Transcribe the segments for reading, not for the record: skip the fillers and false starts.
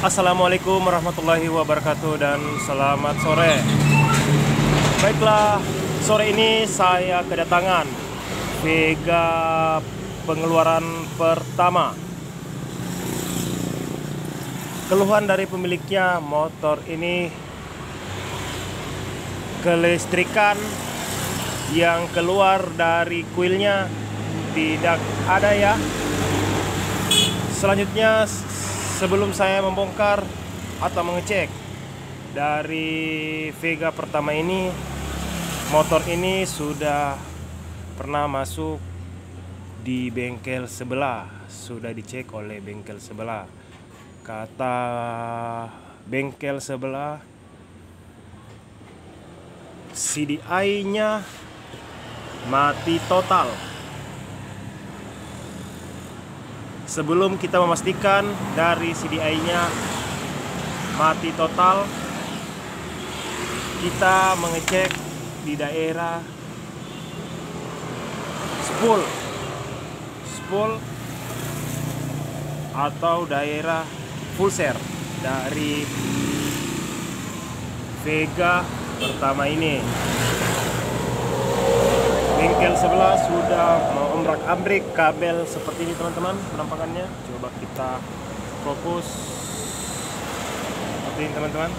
Assalamualaikum warahmatullahi wabarakatuh dan selamat sore. Baiklah, sore ini saya kedatangan Vega pengeluaran pertama. Keluhan dari pemiliknya, motor ini kelistrikan yang keluar dari kuilnya tidak ada ya. Selanjutnya, sebelum saya membongkar atau mengecek dari Vega pertama ini, motor ini sudah pernah masuk di bengkel sebelah, sudah dicek oleh bengkel sebelah. Kata bengkel sebelah, CDI-nya mati total. Sebelum kita memastikan dari CDI-nya mati total, kita mengecek di daerah spool atau daerah full share dari Vega pertama ini. Bengkel sebelah sudah mengombrak-ambrik kabel seperti ini teman-teman, penampakannya. Coba kita fokus seperti ini teman-teman.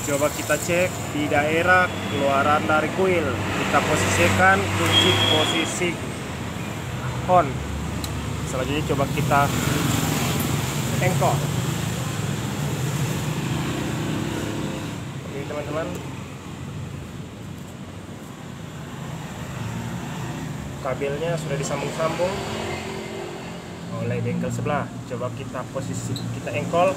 Coba kita cek di daerah keluaran dari kuil. Kita posisikan kunci posisi on. Selanjutnya coba kita engkol. Ini teman-teman. Kabelnya sudah disambung-sambung oleh bengkel sebelah. Coba kita posisi, kita engkol.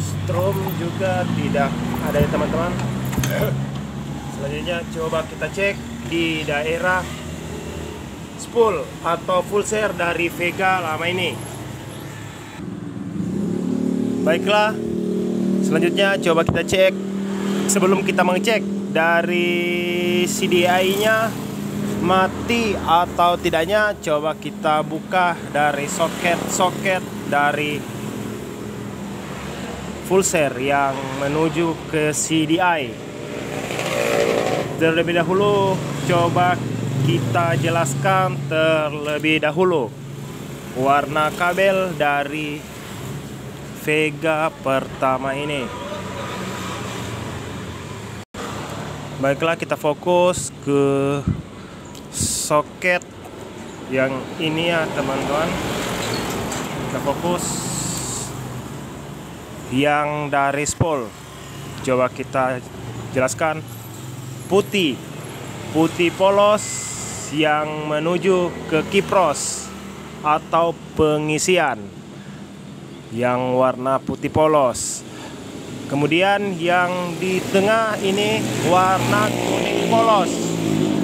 Strom juga tidak ada ya teman-teman. Selanjutnya coba kita cek di daerah spool atau full share dari Vega lama ini. Baiklah, selanjutnya coba kita cek. Sebelum kita mengecek dari CDI-nya mati atau tidaknya, coba kita buka dari soket-soket dari full share yang menuju ke CDI. Terlebih dahulu coba kita jelaskan terlebih dahulu warna kabel dari Vega pertama ini. Baiklah, kita fokus ke soket yang ini ya teman-teman. Kita fokus yang dari spool. Coba kita jelaskan. Putih polos yang menuju ke kipros atau pengisian, yang warna putih polos. Kemudian yang di tengah ini warna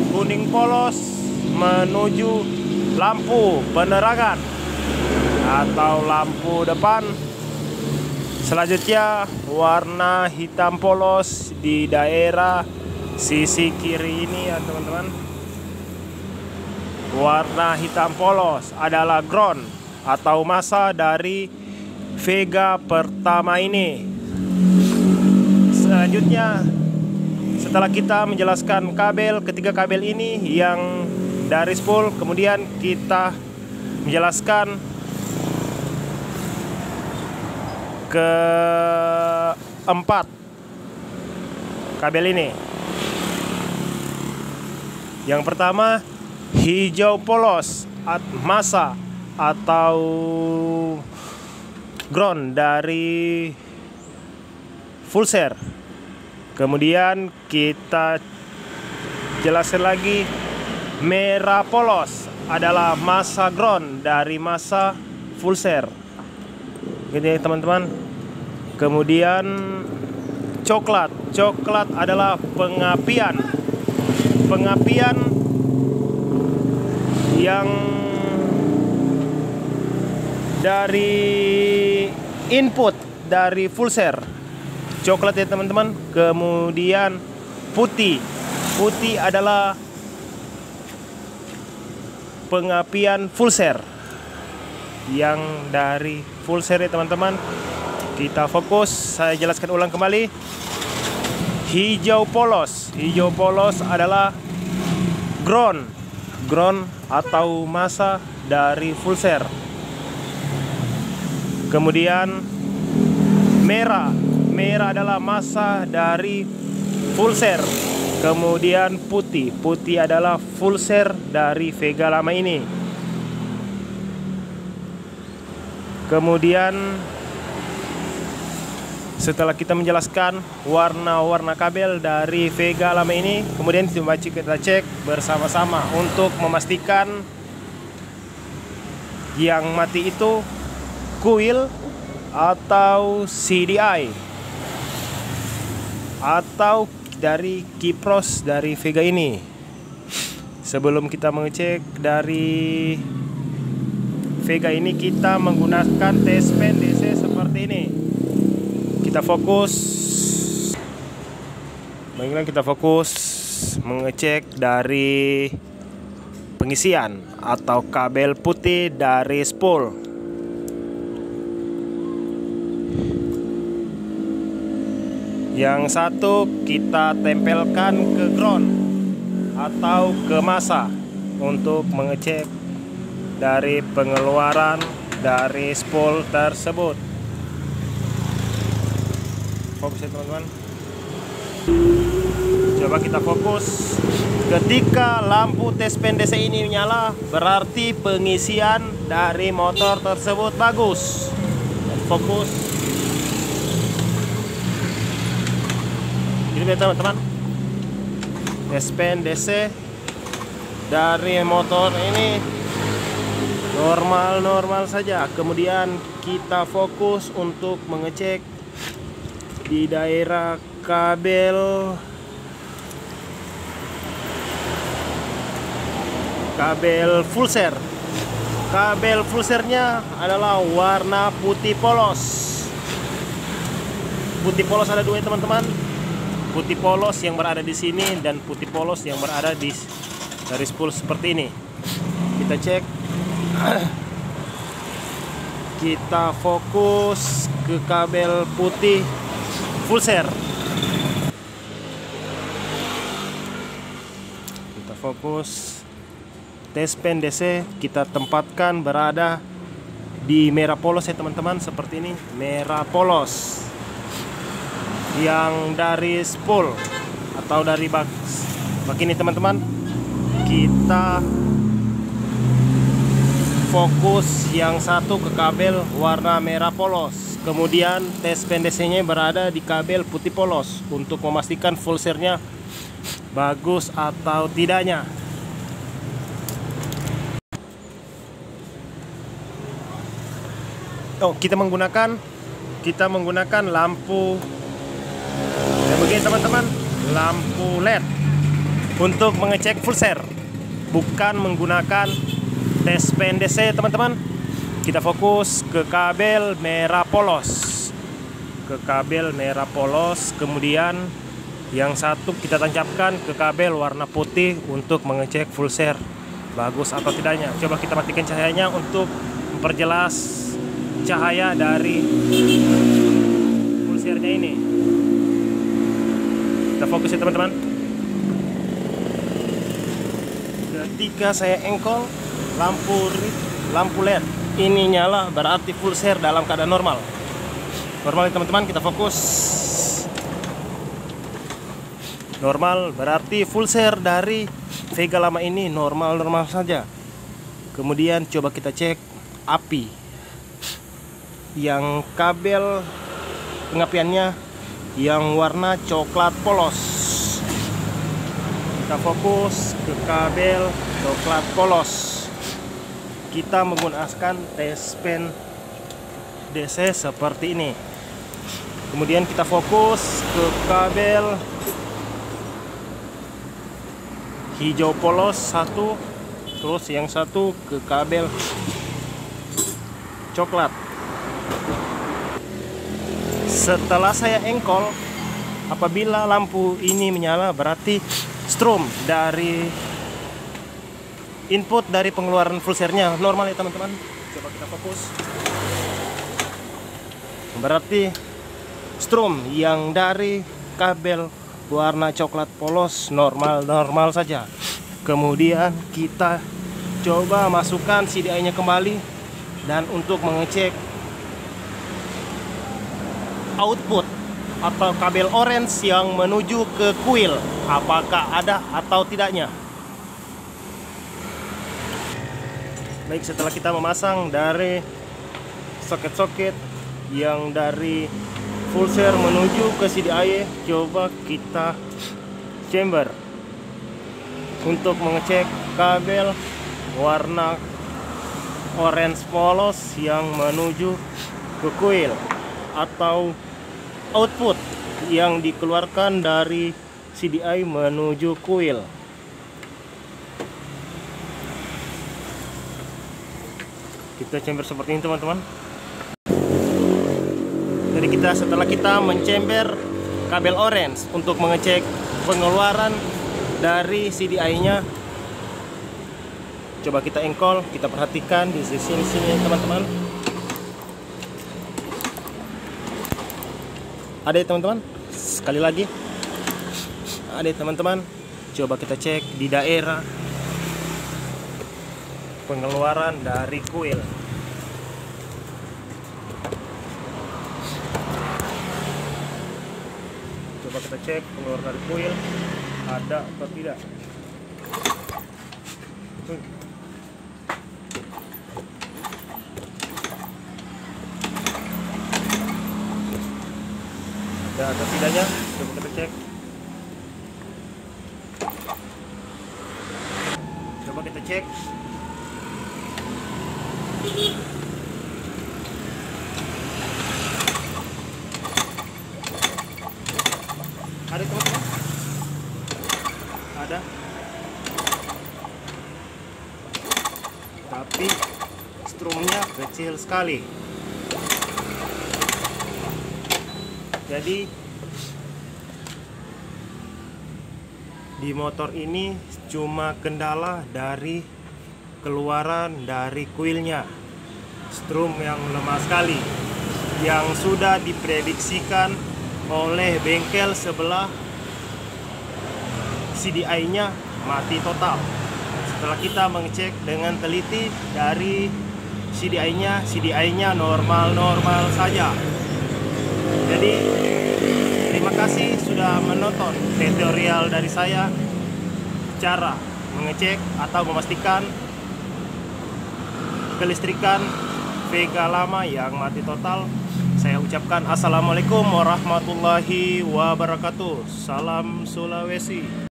kuning polos menuju lampu penerangan atau lampu depan. Selanjutnya warna hitam polos di daerah sisi kiri ini ya teman-teman. Warna hitam polos adalah ground atau massa dari Vega pertama ini. Selanjutnya, setelah kita menjelaskan ketiga kabel ini yang dari spool, kemudian kita menjelaskan keempat kabel ini. Yang pertama, hijau polos massa atau ground dari full share. Kemudian kita jelaskan lagi, merah polos adalah massa ground dari massa full share. Gitu ya teman-teman. Kemudian coklat adalah pengapian yang dari input dari full share. Coklat ya teman-teman. Kemudian putih adalah pengapian full share. Yang dari full share ya teman-teman, kita fokus. Saya jelaskan ulang kembali. Hijau polos. Hijau polos adalah ground atau massa dari full share. Kemudian merah adalah massa dari full share. Kemudian putih adalah full share dari Vega lama ini. Kemudian setelah kita menjelaskan warna-warna kabel dari Vega lama ini, kemudian kita cek bersama-sama untuk memastikan yang mati itu coil atau CDI atau dari kipros dari Vega ini. Sebelum kita mengecek dari Vega ini, kita menggunakan test pen DC seperti ini. Kita fokus mengecek dari pengisian atau kabel putih dari spool. Yang satu kita tempelkan ke ground atau ke massa untuk mengecek dari pengeluaran dari spool tersebut. Fokus ya teman-teman. Coba kita fokus. Ketika lampu tes pen DC ini menyala, berarti pengisian dari motor tersebut bagus. Fokus. Ini teman-teman, tes pen DC dari motor ini normal saja. Kemudian kita fokus untuk mengecek di daerah kabel full share. Kabel full share-nya adalah warna putih polos. Putih polos ada dua teman-teman. Putih polos yang berada di sini dan putih polos yang berada di dari spool seperti ini. Kita cek. Kita fokus ke kabel putih full share. Kita fokus. Tes pen DC kita tempatkan berada di merah polos ya teman-teman, seperti ini, merah polos. Yang dari spool atau dari bak ini teman-teman, kita fokus yang satu ke kabel warna merah polos. Kemudian tes pen DC-nya berada di kabel putih polos untuk memastikan full share-nya bagus atau tidaknya. Kita menggunakan lampu begini teman-teman, lampu LED untuk mengecek full share, bukan menggunakan tes pen DC teman-teman. Kita fokus ke kabel merah polos, kemudian yang satu kita tancapkan ke kabel warna putih untuk mengecek full share bagus atau tidaknya. Coba kita matikan cahayanya untuk memperjelas cahaya dari full share-nya ini. Kita fokus ya teman-teman. Ketika saya engkol lampu LED ini nyala, berarti full share dalam keadaan normal. Normal ya teman-teman, kita fokus. Normal berarti full share dari Vega lama ini normal saja. Kemudian coba kita cek api. Yang kabel pengapiannya yang warna coklat polos. Kita fokus ke kabel coklat polos. Kita menggunakan tes pen DC seperti ini. Kemudian kita fokus ke kabel hijau polos satu, terus yang satu ke kabel coklat. Setelah saya engkol, apabila lampu ini menyala, berarti strom dari input dari pengeluaran full share-nya normal ya teman-teman. Coba kita fokus. Berarti strom yang dari kabel warna coklat polos normal saja. Kemudian kita coba masukkan CDI-nya kembali, dan untuk mengecek output atau kabel orange yang menuju ke kuil, apakah ada atau tidaknya. Baik, setelah kita memasang dari soket-soket yang dari full share menuju ke CDI, coba kita chamber untuk mengecek kabel warna orange polos yang menuju ke kuil atau output yang dikeluarkan dari CDI menuju kuil. Kita chamber seperti ini teman-teman. Jadi setelah kita mencember kabel orange untuk mengecek pengeluaran dari CDI-nya, coba kita engkol, kita perhatikan di sini teman-teman. Ada ya teman-teman? Sekali lagi. Ada ya teman-teman? Coba kita cek di daerah pengeluaran dari kuil. Coba kita cek pengeluaran dari kuil ada atau tidak. Ada atau tidaknya? Coba kita cek. Coba kita cek. Ada teman-teman? Ada. Tapi strumnya kecil sekali. Jadi di motor ini cuma kendala dari keluaran dari kuilnya, strum yang lemah sekali, yang sudah diprediksikan oleh bengkel sebelah. CDI-nya mati total. Setelah kita mengecek dengan teliti dari CDI-nya normal saja. Jadi terima kasih sudah menonton tutorial dari saya cara mengecek atau memastikan kelistrikan Vega lama yang mati total. Saya ucapkan assalamualaikum warahmatullahi wabarakatuh. Salam Sulawesi.